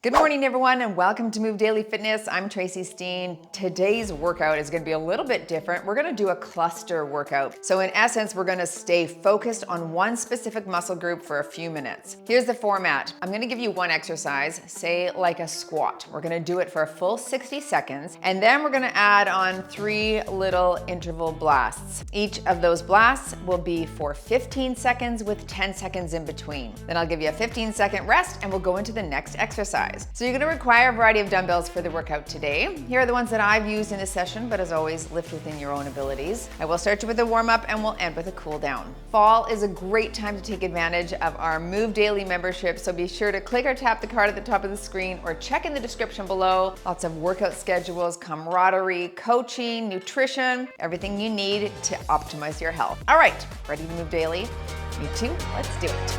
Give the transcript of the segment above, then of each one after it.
Good morning, everyone, and welcome to Move Daily Fitness. I'm Tracy Steen. Today's workout is going to be a little bit different. We're going to do a cluster workout. So in essence, we're going to stay focused on one specific muscle group for a few minutes. Here's the format. I'm going to give you one exercise, say like a squat. We're going to do it for a full 60 seconds, and then we're going to add on 3 little interval blasts. Each of those blasts will be for 15 seconds with 10 seconds in between. Then I'll give you a 15-second rest, and we'll go into the next exercise. So you're going to require a variety of dumbbells for the workout today. Here are the ones that I've used in this session, but as always, lift within your own abilities. I will start you with a warm-up and we'll end with a cool down. Fall is a great time to take advantage of our Move Daily membership, so be sure to click or tap the card at the top of the screen or check in the description below. Lots of workout schedules, camaraderie, coaching, nutrition, everything you need to optimize your health. All right, ready to move daily? Me too, let's do it.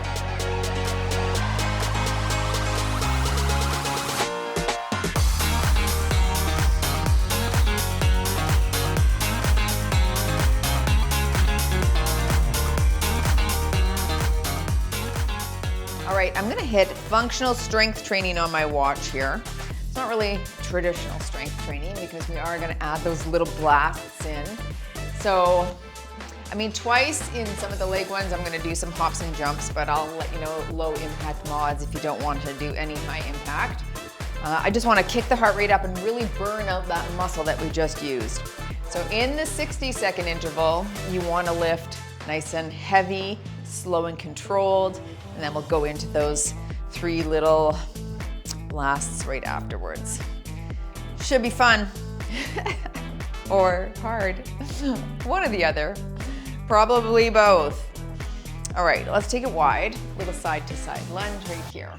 All right, I'm gonna hit functional strength training on my watch here. It's not really traditional strength training because we are gonna add those little blasts in. So, I mean, twice in some of the leg ones, I'm gonna do some hops and jumps, but I'll let you know low impact mods if you don't want to do any high impact. I just wanna kick the heart rate up and really burn out that muscle that we just used. So in the 60-second interval, you wanna lift nice and heavy, slow and controlled, and then we'll go into those 3 little blasts right afterwards. Should be fun or hard, one or the other, probably both. All right, let's take it wide, little side to side lunge right here.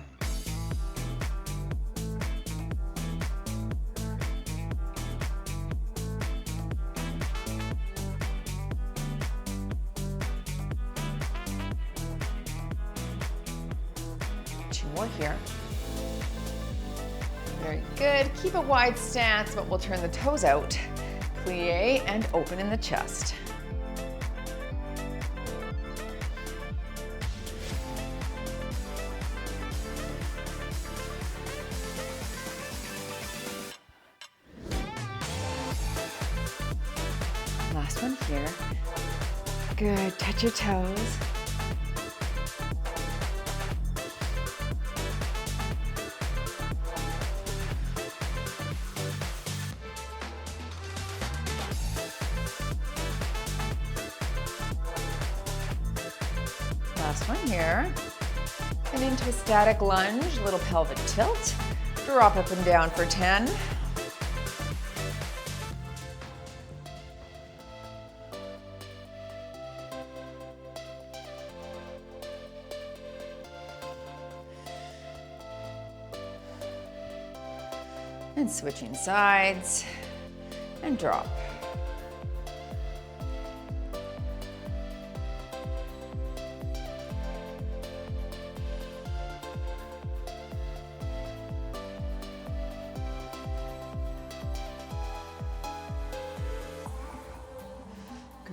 More here. Very good. Keep a wide stance, but we'll turn the toes out. Plie and open in the chest. Last one here. Good. Touch your toes. Last one here. And into a static lunge, little pelvic tilt. Drop up and down for 10. And switching sides and drop.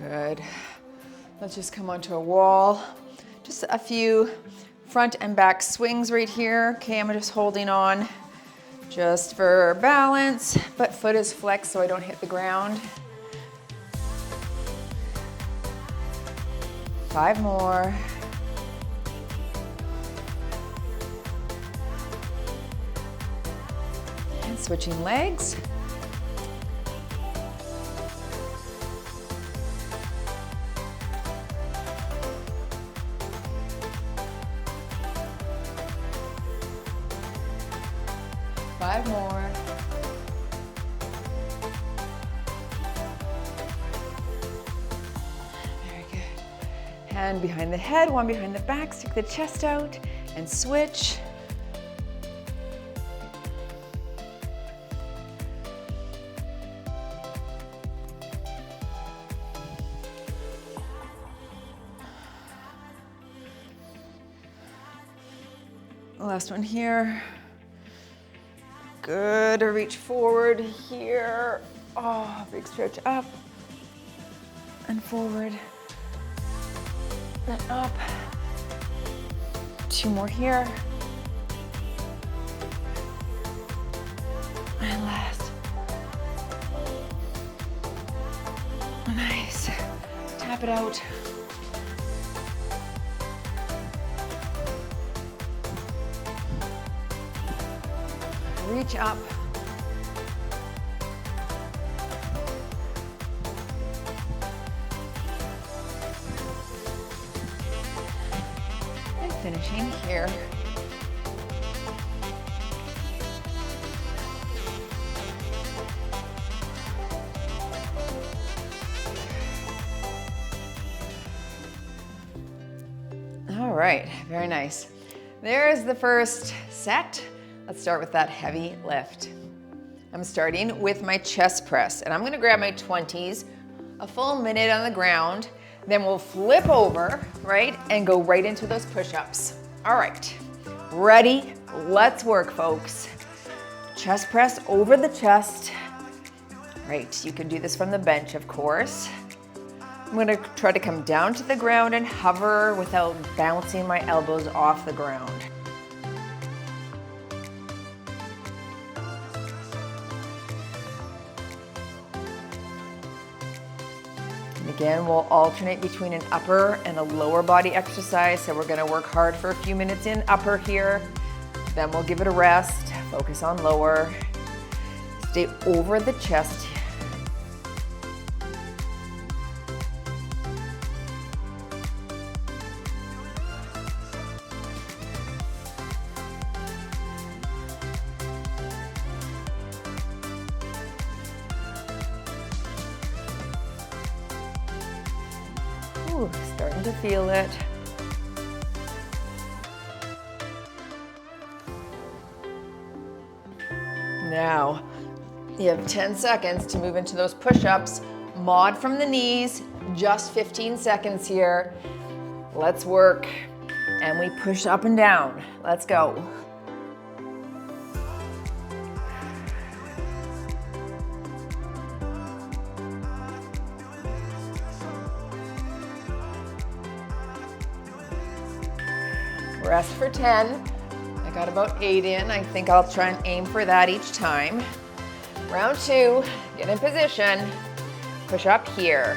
Good. Let's just come onto a wall. Just a few front and back swings right here. Okay, I'm just holding on just for balance, but foot is flexed so I don't hit the ground. 5 more. And switching legs. Five more. Very good. Hand behind the head, one behind the back, stick the chest out and switch. Last one here. Good, reach forward here. Oh, big stretch up and forward and up. 2 more here. last. Nice. Tap it out. Reach up. And finishing here. All right, very nice. There's the first set. Let's start with that heavy lift. I'm starting with my chest press, and I'm gonna grab my 20s, a full minute on the ground, then we'll flip over, right, and go right into those push-ups. All right, ready? Let's work, folks. Chest press over the chest. Right, you can do this from the bench, of course. I'm gonna try to come down to the ground and hover without bouncing my elbows off the ground. And again, we'll alternate between an upper and a lower body exercise. So we're gonna work hard for a few minutes in upper here, then we'll give it a rest, focus on lower. Stay over the chest. Ooh, starting to feel it. Now, you have 10 seconds to move into those push-ups. Mod from the knees, just 15 seconds here. Let's work. And we push up and down. Let's go. Rest for 10. I got about 8 in. I think I'll try and aim for that each time. Round 2, get in position. Push up here.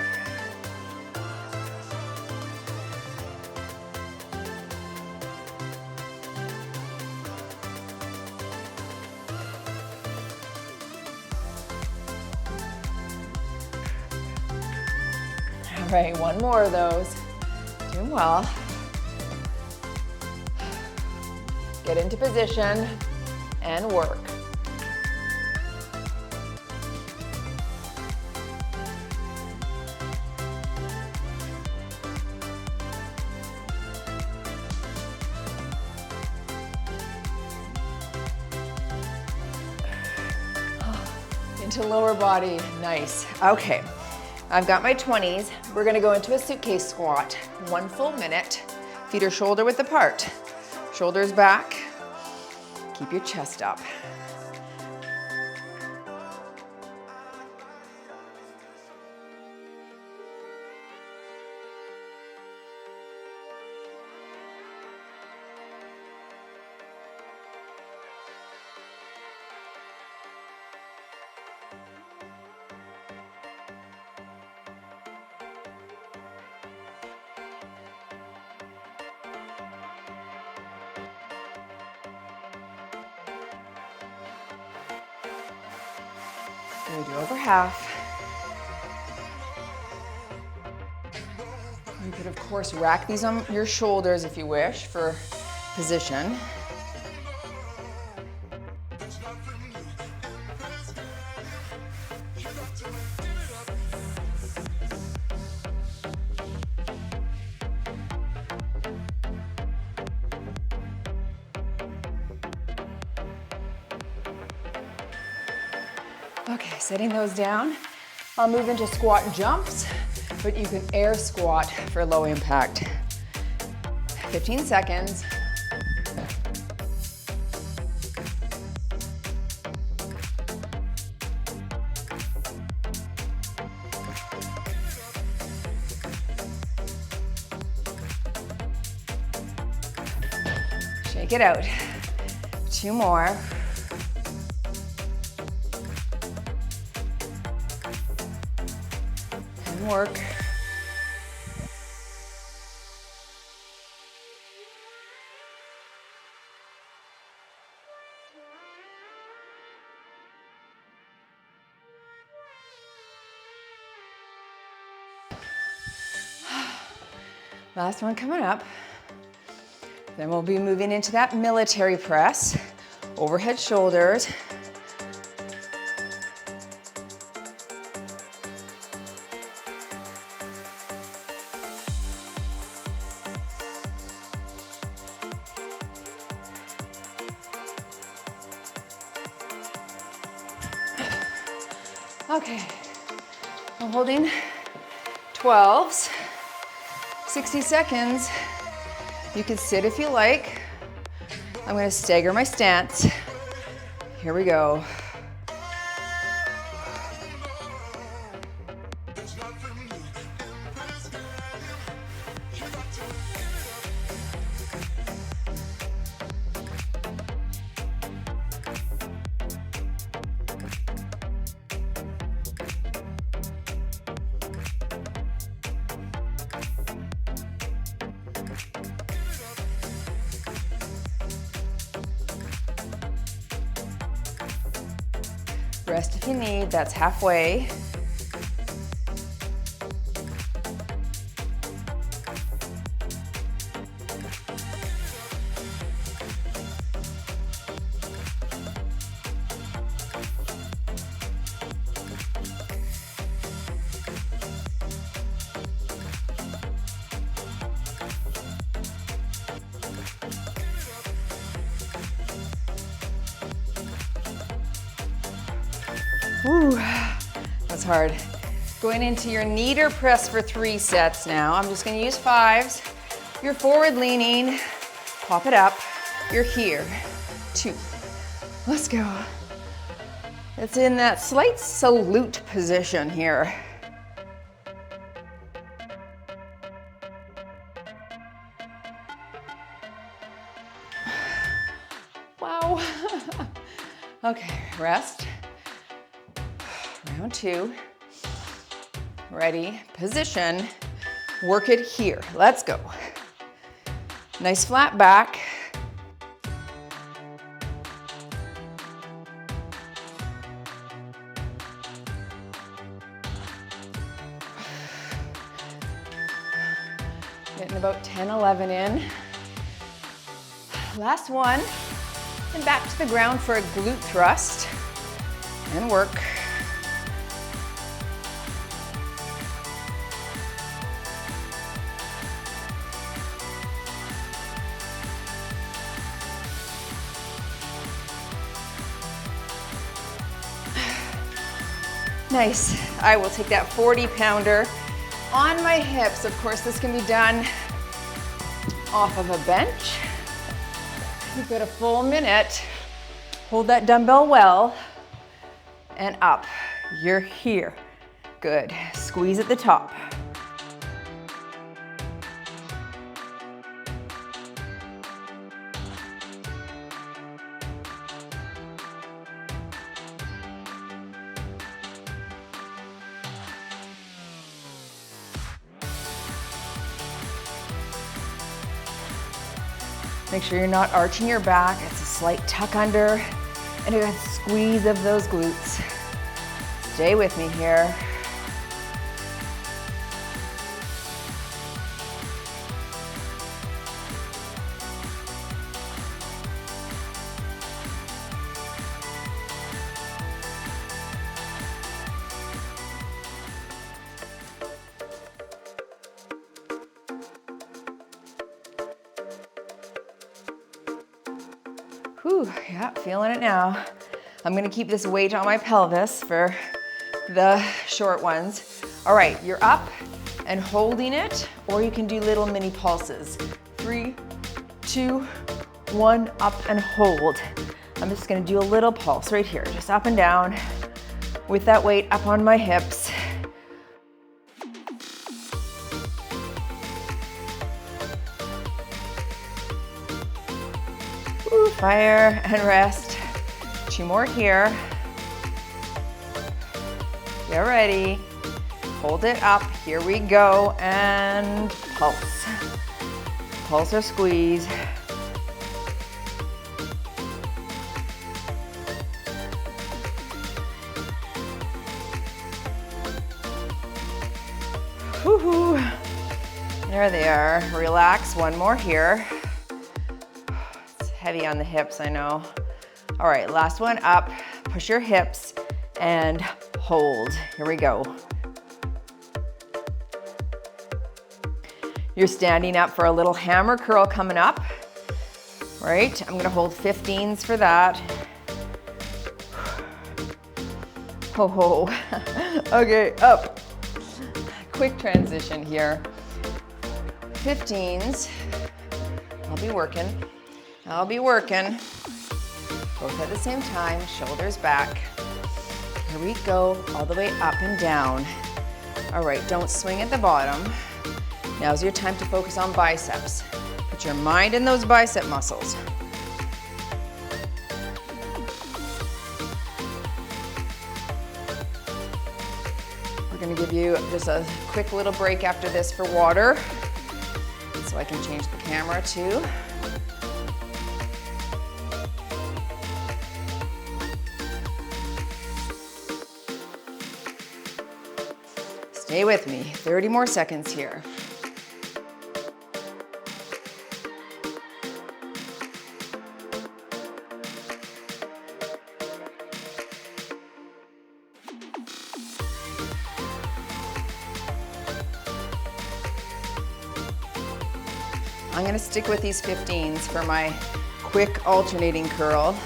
All right, one more of those. Doing well. Get into position and work. Into lower body, nice. Okay, I've got my 20s. We're gonna go into a suitcase squat. 1 full minute. Feet are shoulder width apart. Shoulders back, keep your chest up. We do over half. You could, of course, rack these on your shoulders if you wish for position. Okay, setting those down. I'll move into squat jumps, but you can air squat for low impact. 15 seconds. Shake it out. 2 more. Good work. Last one coming up. Then we'll be moving into that military press, overhead shoulders. Okay, I'm holding 12s, 60 seconds. You can sit if you like. I'm gonna stagger my stance. Here we go. Rest if you need, that's halfway. Ooh, that's hard. Going into your knee press for 3 sets now. I'm just gonna use 5s. You're forward leaning, pop it up. You're here, 2. Let's go. It's in that slight salute position here. Wow. Okay, rest. Round 2. Ready, position, work it here. Let's go. Nice flat back. Getting about 10, 11 in. Last one. And back to the ground for a glute thrust. And work. Nice. I will take that 40-pounder on my hips. Of course, this can be done off of a bench. You've got a full minute. Hold that dumbbell well and up. You're here. Good. Squeeze at the top. Make sure you're not arching your back. It's a slight tuck under and a good squeeze of those glutes. Stay with me here. Whew, yeah, feeling it now. I'm gonna keep this weight on my pelvis for the short ones. All right, you're up and holding it, or you can do little mini pulses. 3, 2, 1, up and hold. I'm just gonna do a little pulse right here, just up and down with that weight up on my hips. Ooh, fire and rest. 2 more here. Get ready. hold it up. Here we go, and pulse. Pulse or squeeze. Woohoo! There they are. Relax, one more here. It's heavy on the hips, I know. All right, last one up. Push your hips and hold. Here we go. You're standing up for a little hammer curl coming up. Right, I'm gonna hold 15s for that. Ho ho. Okay, up. Quick transition here. 15s. I'll be working. Both at the same time, shoulders back. Here we go, all the way up and down. All right, don't swing at the bottom. Now's your time to focus on biceps. Put your mind in those bicep muscles. We're gonna give you just a quick little break after this for water, so I can change the camera too. Stay with me, 30 more seconds here. I'm gonna stick with these 15s for my quick alternating curl.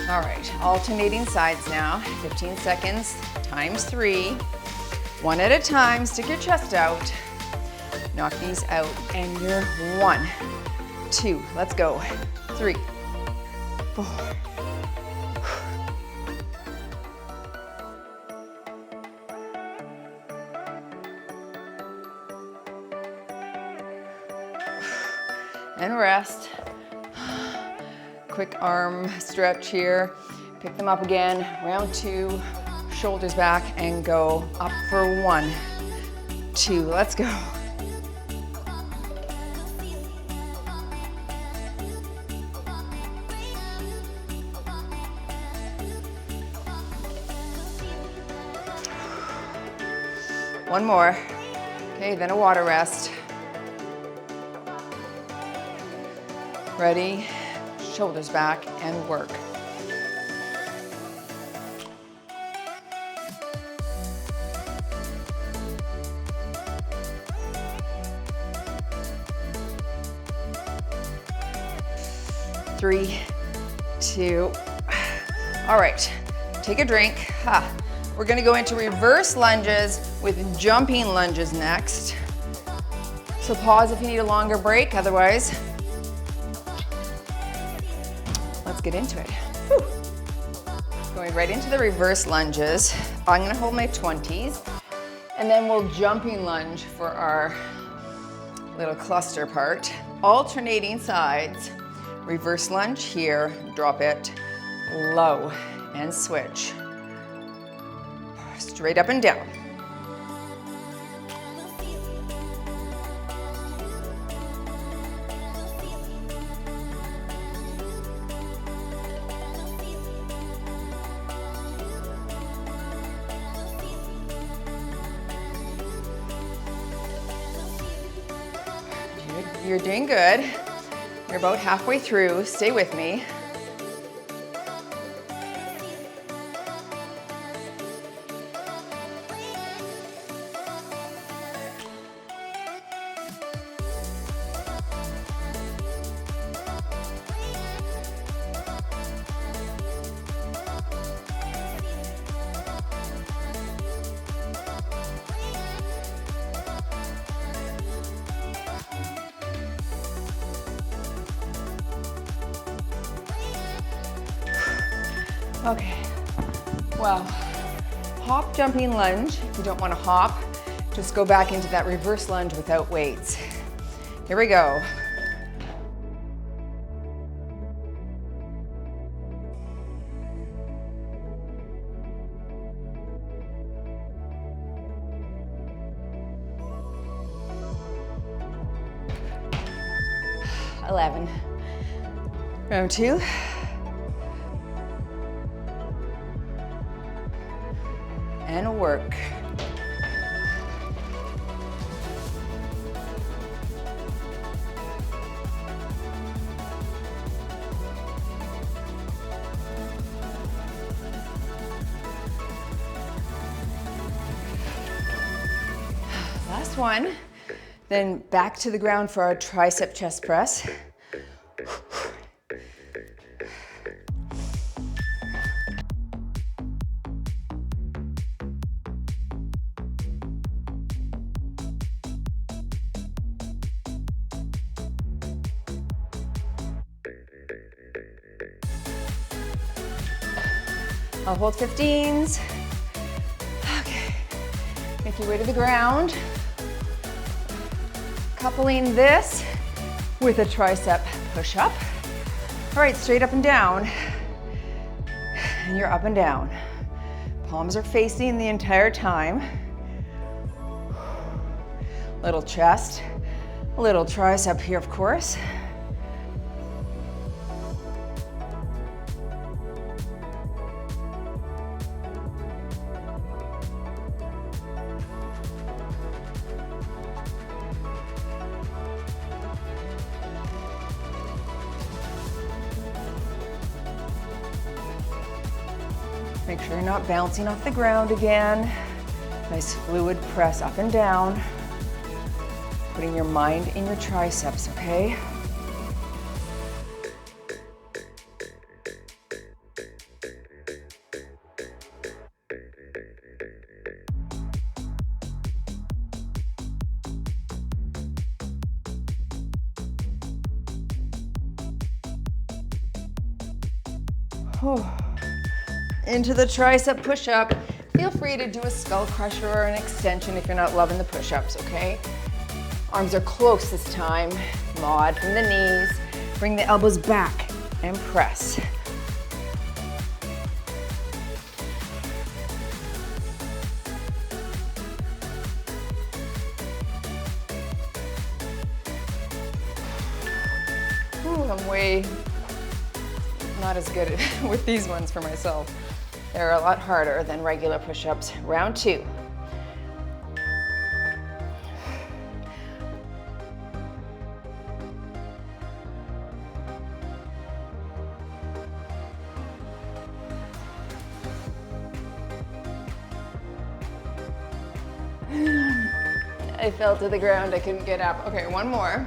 All right, alternating sides now, 15 seconds times 3. One at a time, stick your chest out. Knock these out, and you're 1, 2, let's go. 3, 4. And rest. Quick arm stretch here. Pick them up again, round 2, shoulders back, and go up for 1, 2, let's go. One more. Okay, then a water rest. Ready? Shoulders back and work. Three, 2. All right, take a drink. We're gonna go into reverse lunges with jumping lunges next. So pause if you need a longer break, otherwise, let's get into it. Whew. Going right into the reverse lunges. I'm gonna hold my 20s, and then we'll jumping lunge for our little cluster part. Alternating sides. Reverse lunge here, drop it low, and switch. Straight up and down. You're doing good. You're about halfway through. Stay with me. Okay, well, hop jumping lunge. If you don't want to hop, just go back into that reverse lunge without weights. Here we go. 11. Round 2. And work. Last one. Then back to the ground for our tricep chest press. I'll hold 15s. Okay, make your way to the ground. Coupling this with a tricep push-up. All right, straight up and down. And you're up and down. Palms are facing the entire time. Little chest, a little tricep here, of course. Make sure you're not bouncing off the ground again. Nice fluid press up and down. Putting your mind in your triceps, okay? Oh. Into the tricep push-up. Feel free to do a skull crusher or an extension if you're not loving the push-ups, okay? Arms are close this time. Maud from the knees. Bring the elbows back and press. Ooh, I'm way not as good with these ones for myself. They're a lot harder than regular push-ups. Round 2. I fell to the ground, I couldn't get up. Okay, one more.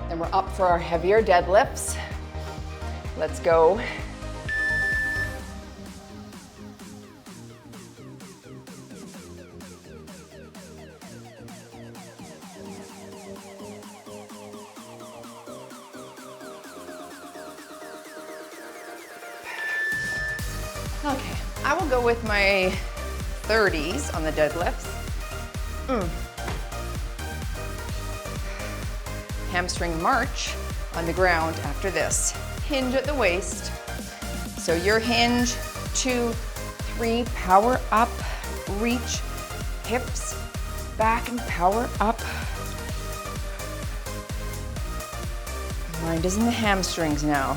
Then we're up for our heavier deadlifts. Let's go. Okay, I will go with my 30s on the deadlifts. Hamstring march on the ground after this. Hinge at the waist. So your hinge, 2, 3, power up, reach, hips, back and power up. Mind is in the hamstrings now.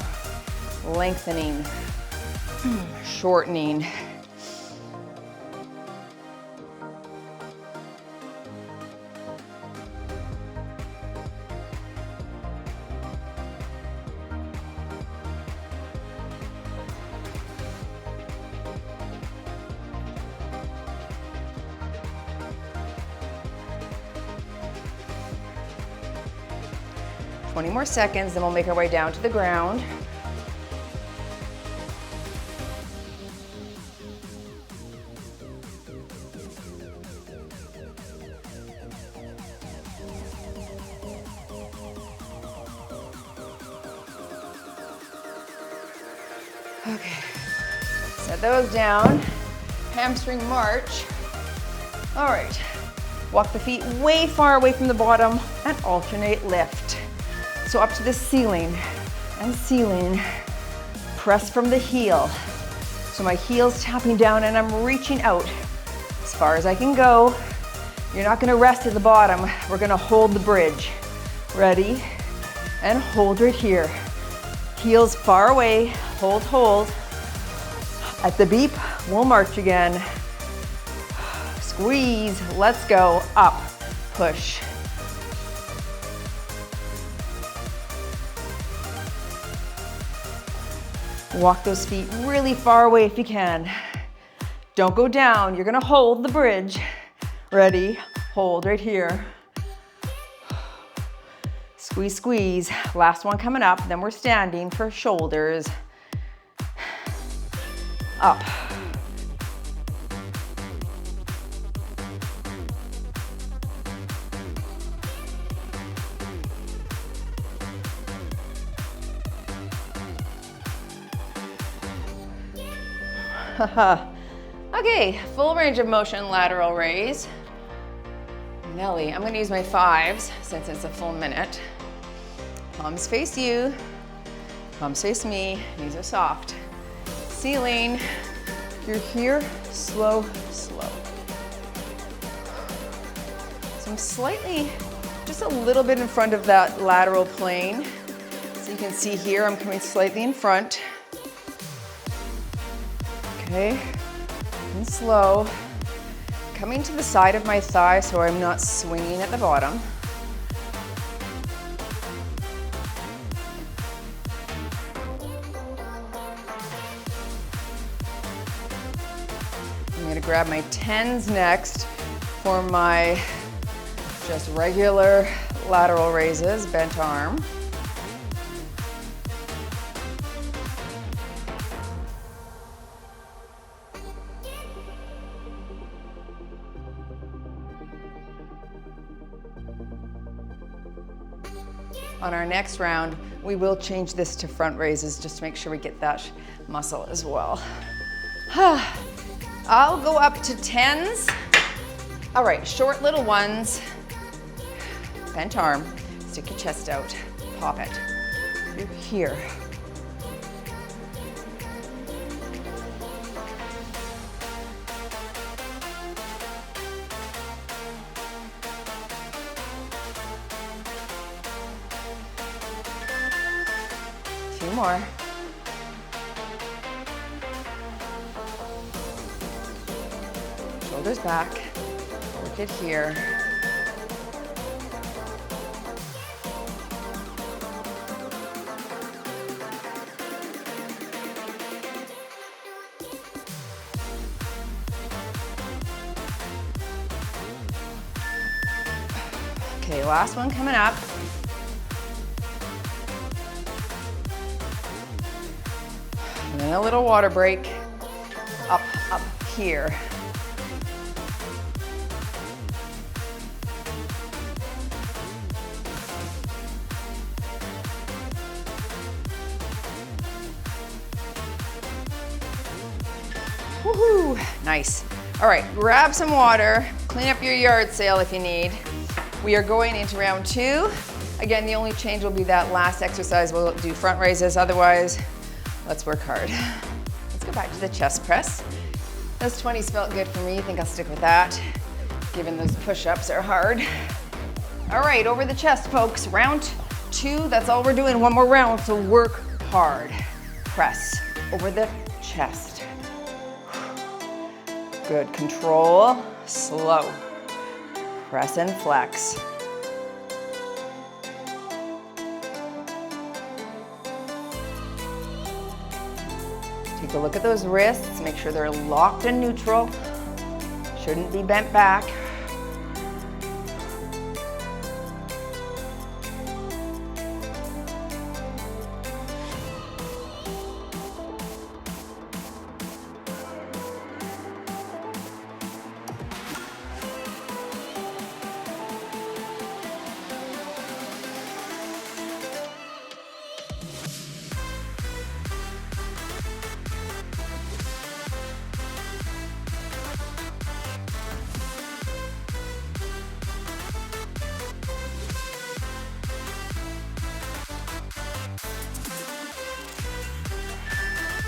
Lengthening, shortening. Twenty more seconds, then we'll make our way down to the ground. Okay, set those down. Hamstring march. All right, walk the feet way far away from the bottom and alternate lift. So up to the ceiling and ceiling. Press from the heel. So my heel's tapping down and I'm reaching out as far as I can go. You're not gonna rest at the bottom. We're gonna hold the bridge. Ready? and hold right here. Heels far away, hold, hold. At the beep, we'll march again. Squeeze, let's go, up, push. Walk those feet really far away if you can. Don't go down, you're gonna hold the bridge. Ready, hold right here. Squeeze, squeeze. Last one coming up, then we're standing for shoulders. Up. Okay, full range of motion, lateral raise. Nelly, I'm gonna use my 5s since it's a full minute. Palms face you, palms face me, knees are soft. Ceiling, you're here, slow, slow. So I'm slightly, just a little bit in front of that lateral plane. So you can see here, I'm coming slightly in front. Okay, and slow. Coming to the side of my thigh so I'm not swinging at the bottom. I'm gonna grab my 10s next for my just regular lateral raises, bent arm. On our next round, we will change this to front raises just to make sure we get that muscle as well. I'll go up to 10s. All right, short little ones. Bent arm, stick your chest out, pop it. You're here. Two more. Shoulders back, work it here. Okay, last one coming up. And then a little water break, up here. Woohoo, nice. All right, grab some water, clean up your yard sale if you need. We are going into round 2. Again, the only change will be that last exercise. We'll do front raises, otherwise, let's work hard. Let's go back to the chest press. Those 20s felt good for me. I think I'll stick with that, given those push-ups are hard. All right, over the chest, folks. Round 2, that's all we're doing. One more round, so work hard. Press over the chest. Good, control, slow. Press and flex. Take a look at those wrists, make sure they're locked and neutral. Shouldn't be bent back.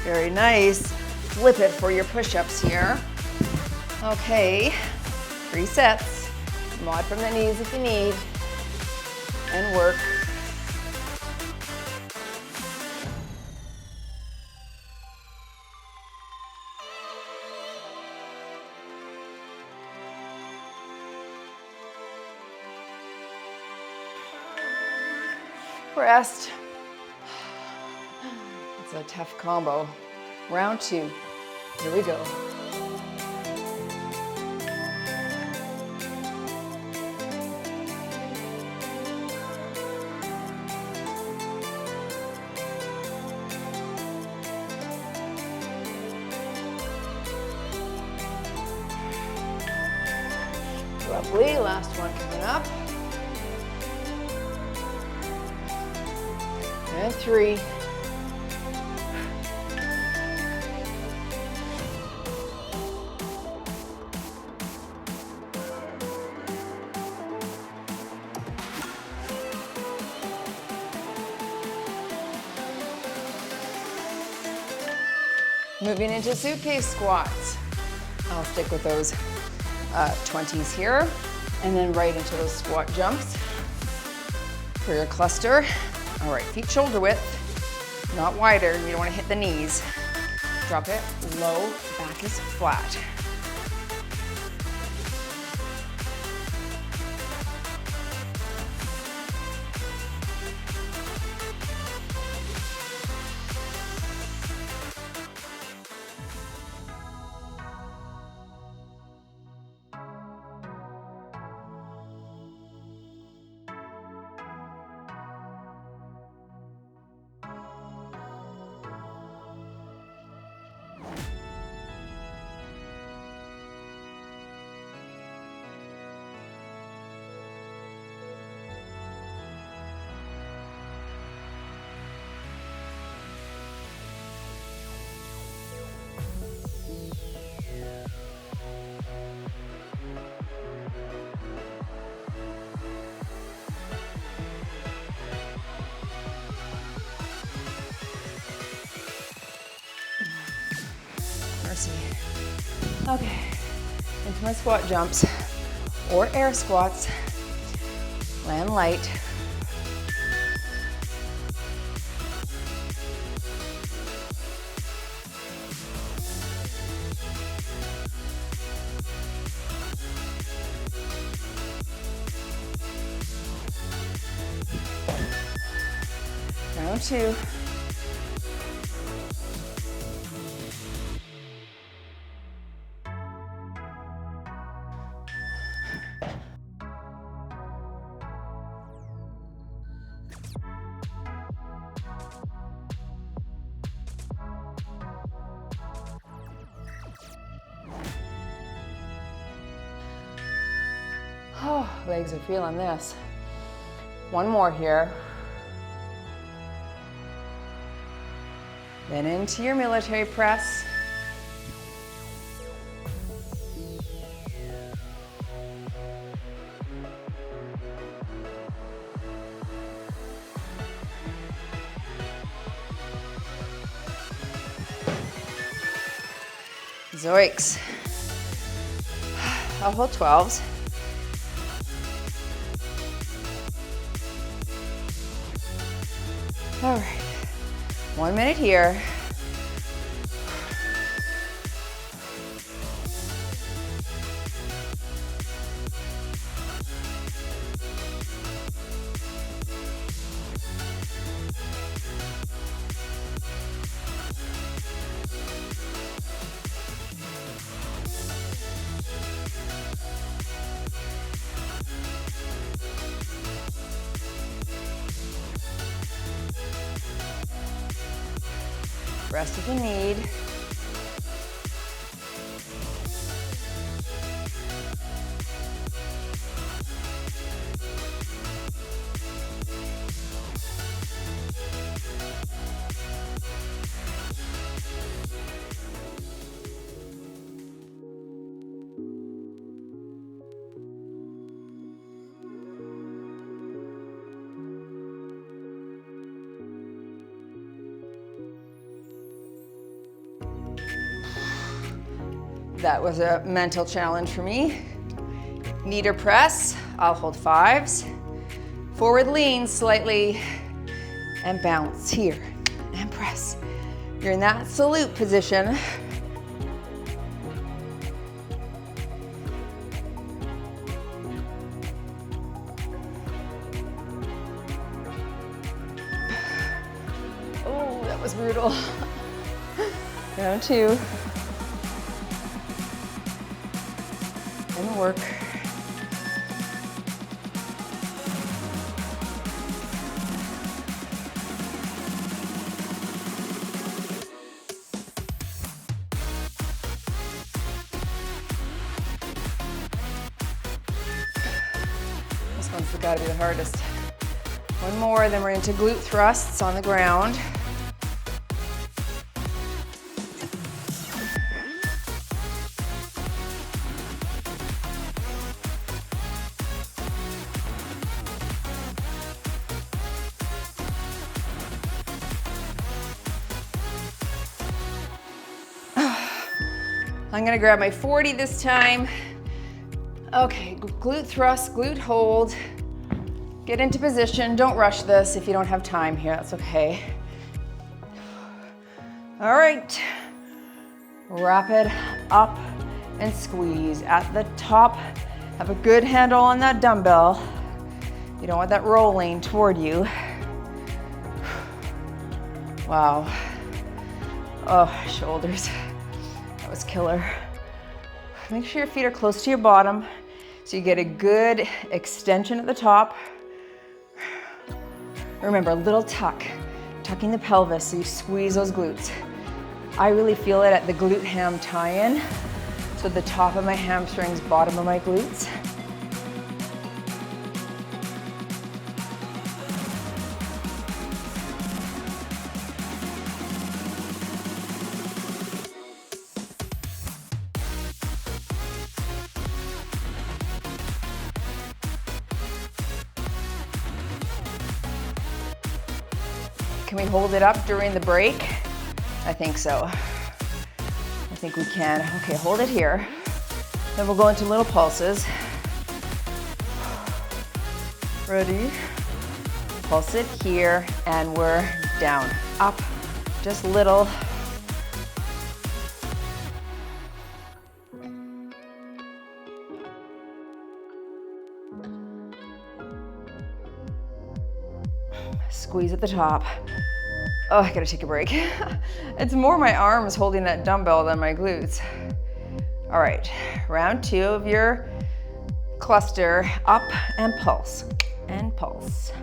Very nice. Flip it for your push-ups here. Okay, 3 sets. Mod from the knees if you need. And work. rest. It's a tough combo. Round 2. Here we go. Lovely, last one coming up. And 3. Moving into suitcase squats. I'll stick with those 20s here, and then right into those squat jumps for your cluster. All right, feet shoulder width, not wider. You don't want to hit the knees. Drop it low, back is flat. Okay, into my squat jumps or air squats. Land light. Round 2. Oh, legs are feeling this. One more here. Then into your military press. Zoiks. I'll hold 12s. All right, 1 minute here. Rest if you need. That was a mental challenge for me. Knee to press, I'll hold 5s. Forward lean slightly and bounce here and press. You're in that salute position. that was brutal. Round 2. And work. This one's gotta be the hardest. One more, then we're into glute thrusts on the ground. I'm gonna grab my 40 this time. Okay, glute thrust, glute hold. Get into position. Don't rush this if you don't have time here, that's okay. All right, wrap it up and squeeze. At the top, have a good handle on that dumbbell. You don't want that rolling toward you. Wow. Oh, shoulders. That was killer. Make sure your feet are close to your bottom so you get a good extension at the top. Remember, a little tuck, tucking the pelvis so you squeeze those glutes. I really feel it at the glute ham tie-in. So the top of my hamstrings, bottom of my glutes. Can we hold it up during the break? I think so. I think we can. Okay, hold it here. Then we'll go into little pulses. Ready? Pulse it here, and we're down. Up, just little. Squeeze at the top. Oh, I gotta take a break. It's more my arms holding that dumbbell than my glutes. All right, round 2 of your cluster. Up and pulse, and pulse.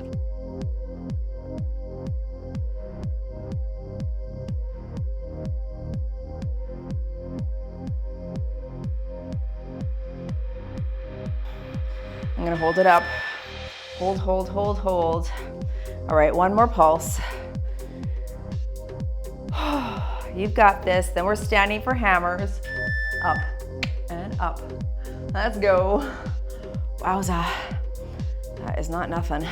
I'm gonna hold it up. Hold, hold, hold, hold. All right, one more pulse. You've got this. Then we're standing for hammers. Up and up. Let's go. Wowza. That is not nothing.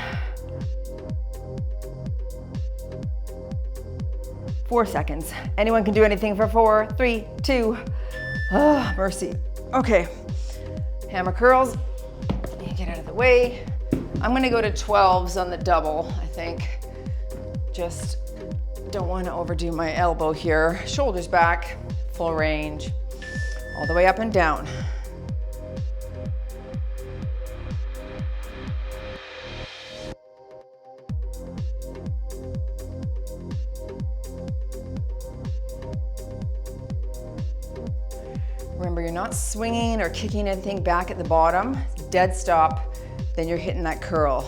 4 seconds. Anyone can do anything for 4, 3, 2. Oh, mercy. Okay. Hammer curls. Get out of the way. I'm gonna go to 12s on the double, I think. Just don't want to overdo my elbow here. Shoulders back, full range, all the way up and down. Remember, you're not swinging or kicking anything back at the bottom. Dead stop, then you're hitting that curl.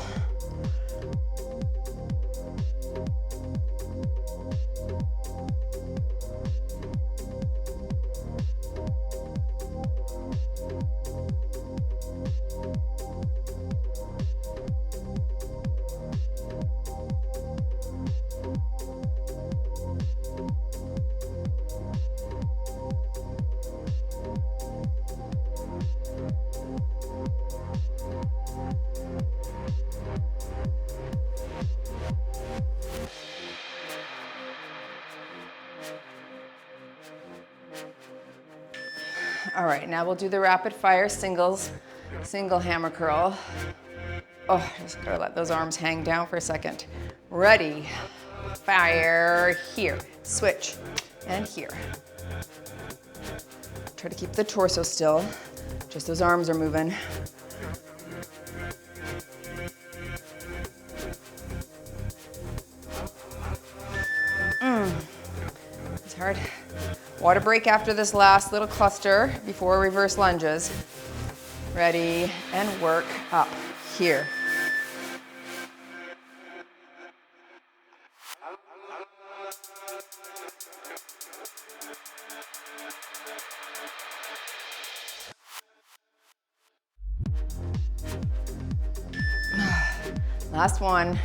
All right, now we'll do the rapid fire single hammer curl. Oh, just gotta let those arms hang down for a second. Ready, fire, here, switch, and here. Try to keep the torso still, just those arms are moving. It's hard. Water break after this last little cluster before reverse lunges. Ready, and work up here. Last one.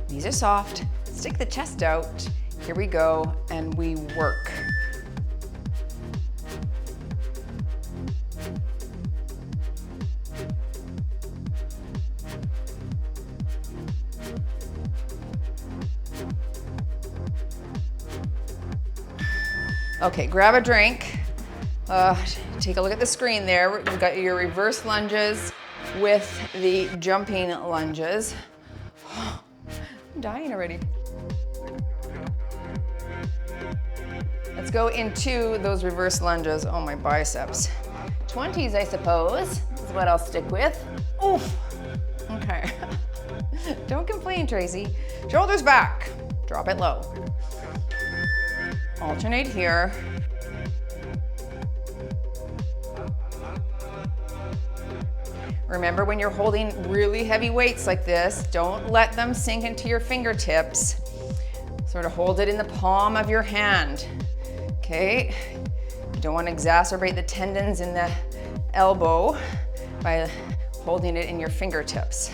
Knees are soft. Stick the chest out. Here we go, and we work. Okay, grab a drink. Take a look at the screen there. We've got your reverse lunges with the jumping lunges. I'm dying already. Let's go into those reverse lunges. Oh, my biceps. 20s, I suppose, is what I'll stick with. Oof. Okay. Don't complain, Tracy. Shoulders back. Drop it low. Alternate here. Remember, when you're holding really heavy weights like this, don't let them sink into your fingertips. Sort of hold it in the palm of your hand, okay? You don't want to exacerbate the tendons in the elbow by holding it in your fingertips.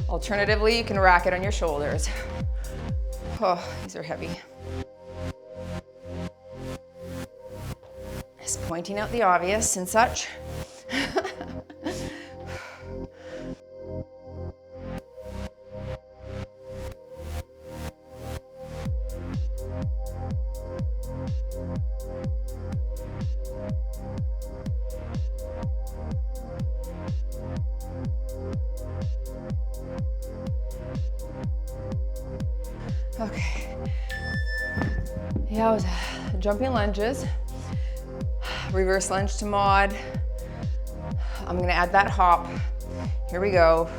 Alternatively, you can rack it on your shoulders. Oh, these are heavy. Just pointing out the obvious and such. Okay. Yeah, it was jumping lunges. Reverse lunge to mod. I'm gonna add that hop. Here we go.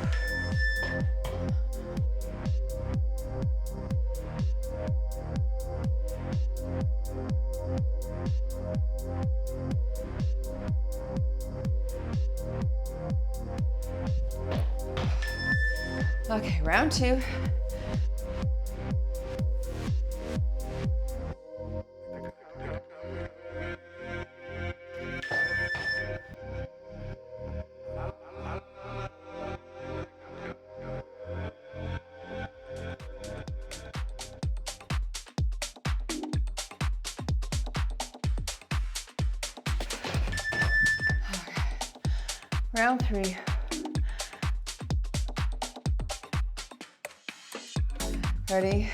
Okay, round two. Round three. Ready?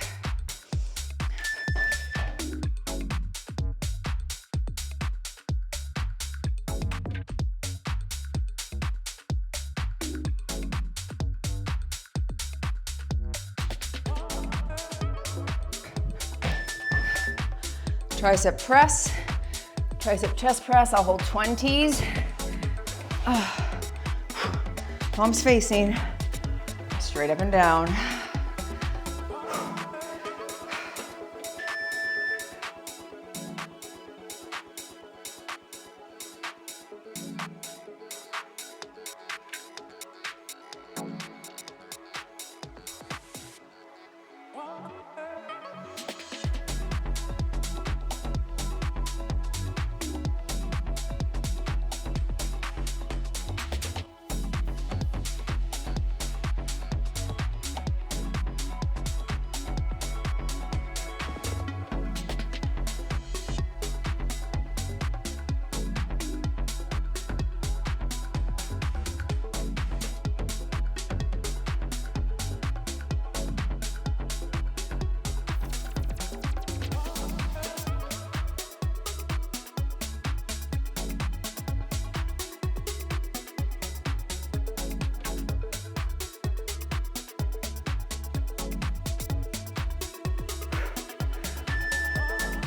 Tricep press, tricep chest press. I'll hold 20s. Palms facing, straight up and down.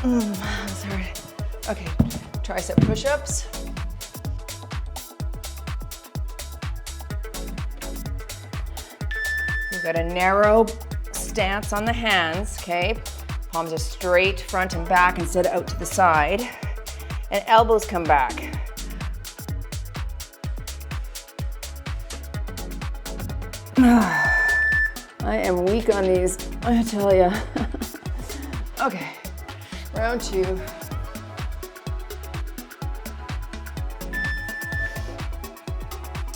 That's hard. Okay, tricep push-ups. We've got a narrow stance on the hands, okay? Palms are straight front and back instead of out to the side. And elbows come back. I am weak on these, I tell ya. Okay, round 2.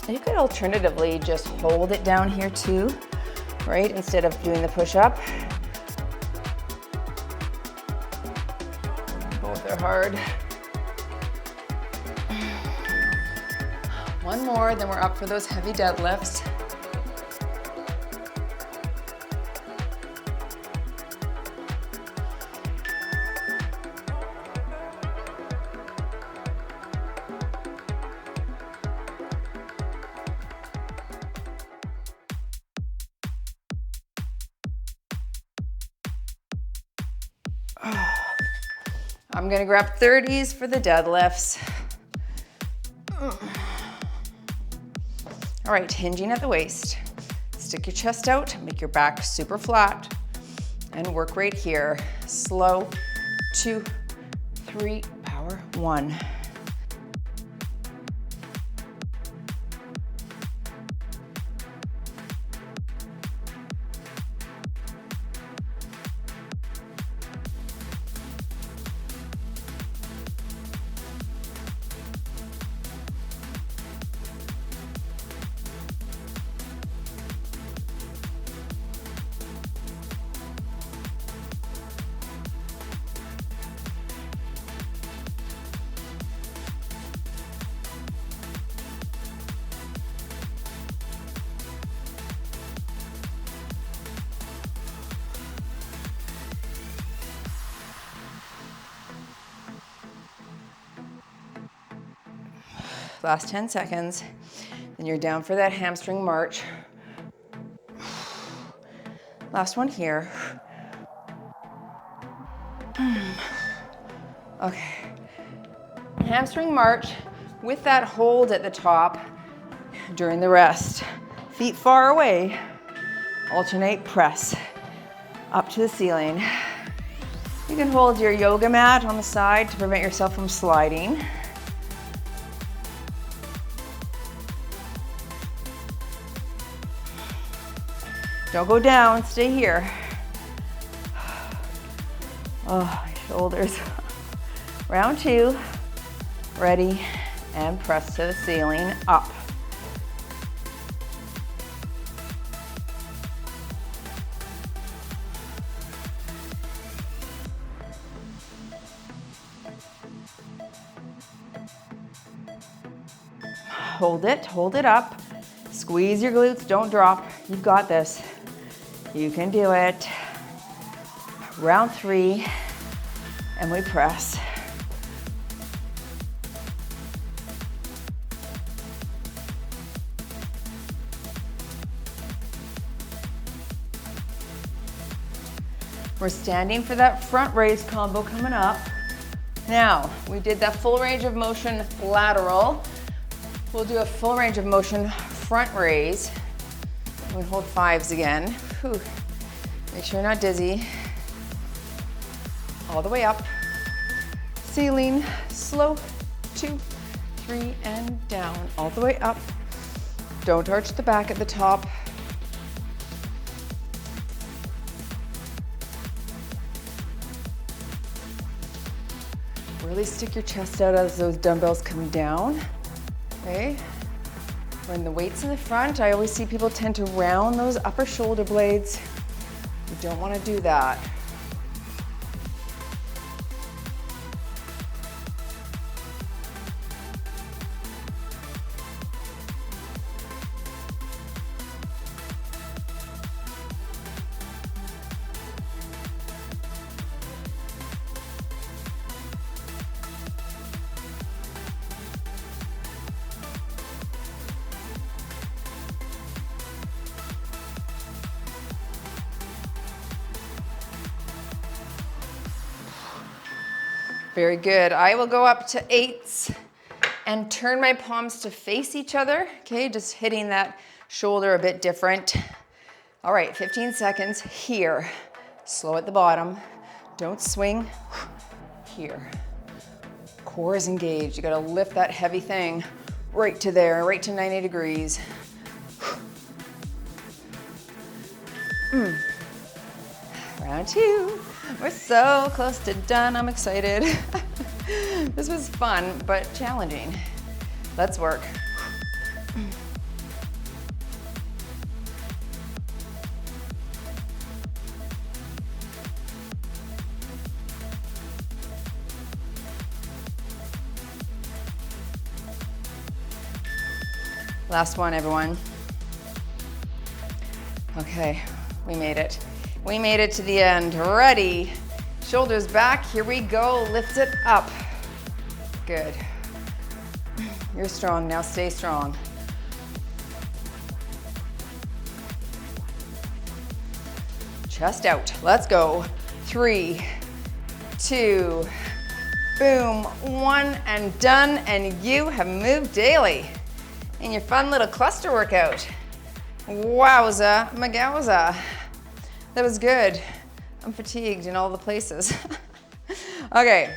You could alternatively just hold it down here too, right? Instead of doing the push-up. Both are hard. One more, then we're up for those heavy deadlifts. I'm gonna grab 30s for the deadlifts. All right, hinging at the waist. Stick your chest out, make your back super flat, and work right here. Slow, 2, 3, power, 1. Last 10 seconds, then you're down for that hamstring march. Last one here. Okay. Hamstring march with that hold at the top during the rest. Feet far away. Alternate press up to the ceiling. You can hold your yoga mat on the side to prevent yourself from sliding. Don't go down, stay here. Oh, my shoulders. Round 2, ready, and press to the ceiling, up. Hold it up. Squeeze your glutes, don't drop. You've got this. You can do it. Round 3, and we press. We're standing for that front raise combo coming up. Now, we did that full range of motion lateral. We'll do a full range of motion front raise. We hold 5s again. Whew. Make sure you're not dizzy. All the way up. Ceiling, slow, 2, 3, and down. All the way up. Don't arch the back at the top. Really stick your chest out as those dumbbells come down. Okay. When the weight's in the front, I always see people tend to round those upper shoulder blades. You don't want to do that. Very good. I will go up to 8s and turn my palms to face each other. Okay, just hitting that shoulder a bit different. All right, 15 seconds here. Slow at the bottom. Don't swing. Here. Core is engaged. You gotta lift that heavy thing right to there, right to 90 degrees. Round two. We're so close to done. I'm excited. This was fun, but challenging. Let's work. Last one, everyone. Okay, we made it. We made it to the end. Ready? Shoulders back. Here we go. Lift it up. Good. You're strong. Now stay strong. Chest out. Let's go. 3, 2, boom. 1 and done. And you have moved daily in your fun little cluster workout. Wowza, magowza. That was good. I'm fatigued in all the places. Okay,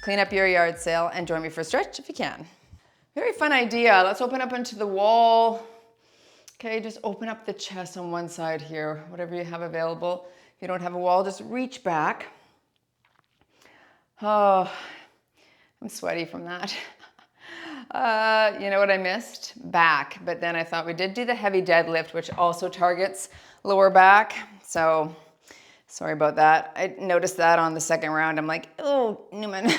clean up your yard sale and join me for a stretch if you can. Very fun idea. Let's open up into the wall. Okay, just open up the chest on one side here, whatever you have available. If you don't have a wall, just reach back. Oh, I'm sweaty from that. You know what I missed? Back. But then I thought we did do the heavy deadlift, which also targets lower back. So sorry about that. I noticed that on the second round. I'm like, oh, Newman.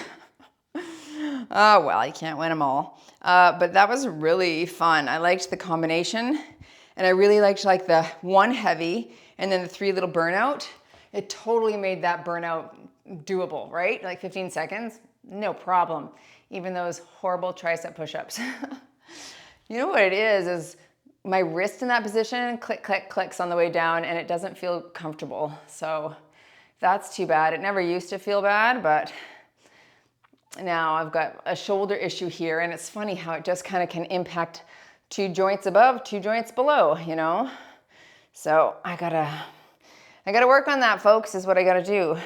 Oh, well, you can't win them all. But that was really fun. I liked the combination. And I really liked like the one heavy and then the 3 little burnout. It totally made that burnout doable, right? Like 15 seconds, no problem. Even those horrible tricep push-ups. You know what it is my wrist in that position, click, click, clicks on the way down and it doesn't feel comfortable. So that's too bad. It never used to feel bad, but now I've got a shoulder issue here and it's funny how it just kind of can impact 2 joints above, 2 joints below, you know? So I gotta work on that, folks, is what I gotta do.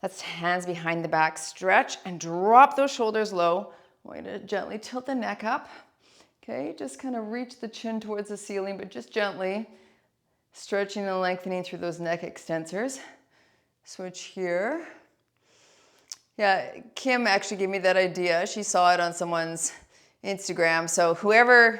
That's hands behind the back, stretch and drop those shoulders low. Way to gently tilt the neck up. Okay, just kind of reach the chin towards the ceiling, but just gently stretching and lengthening through those neck extensors. Switch here. Yeah, Kim actually gave me that idea. She saw it on someone's Instagram. So whoever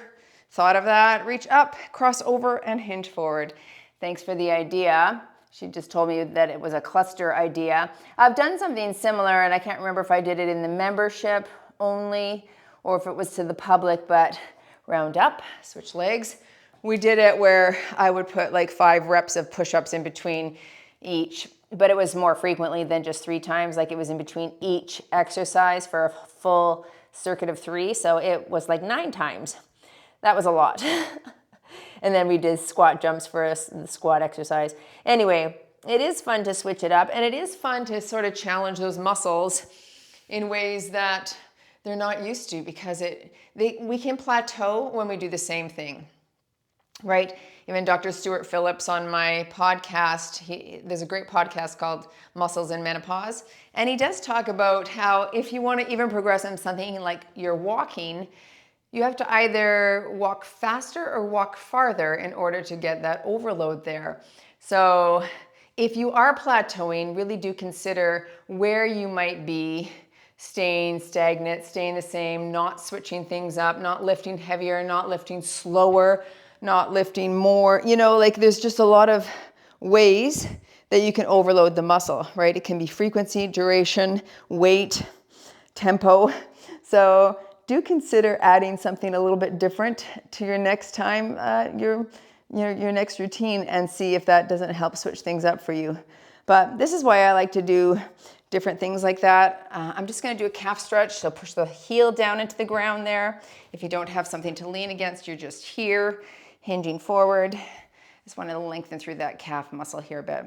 thought of that, reach up, cross over and hinge forward. Thanks for the idea. She just told me that it was a cluster idea. I've done something similar and I can't remember if I did it in the membership only or if it was to the public, but round up, switch legs. We did it where I would put like 5 reps of push-ups in between each, but it was more frequently than just 3 times, like it was in between each exercise for a full circuit of 3. So it was like 9 times. That was a lot. And then we did squat jumps for the squat exercise. Anyway, it is fun to switch it up and it is fun to sort of challenge those muscles in ways that they're not used to because we can plateau when we do the same thing, right? Even Dr. Stuart Phillips on my podcast, there's a great podcast called Muscles in Menopause. And he does talk about how if you want to even progress in something like you're walking, you have to either walk faster or walk farther in order to get that overload there. So if you are plateauing, really do consider where you might be staying stagnant, staying the same, not switching things up, not lifting heavier, not lifting slower, not lifting more. You know, like there's just a lot of ways that you can overload the muscle, right? It can be frequency, duration, weight, tempo. So do consider adding something a little bit different to your next time, your next routine, and see if that doesn't help switch things up for you. But this is why I like to do different things like that. I'm just gonna do a calf stretch, so push the heel down into the ground there. If you don't have something to lean against, you're just here, hinging forward. Just wanna lengthen through that calf muscle here a bit.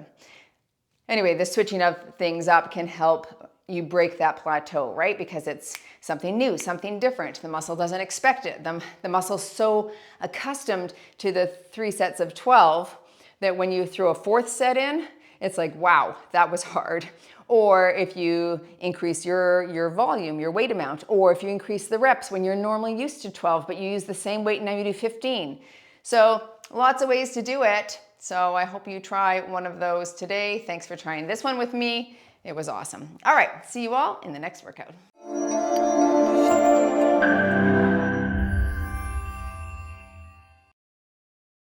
Anyway, the switching of things up can help you break that plateau, right? Because it's something new, something different. The muscle doesn't expect it. The muscle's so accustomed to the 3 sets of 12 that when you throw a fourth set in, it's like, wow, that was hard. Or if you increase your volume, your weight amount, or if you increase the reps when you're normally used to 12, but you use the same weight and now you do 15. So lots of ways to do it. So I hope you try one of those today. Thanks for trying this one with me. It was awesome. All right, see you all in the next workout.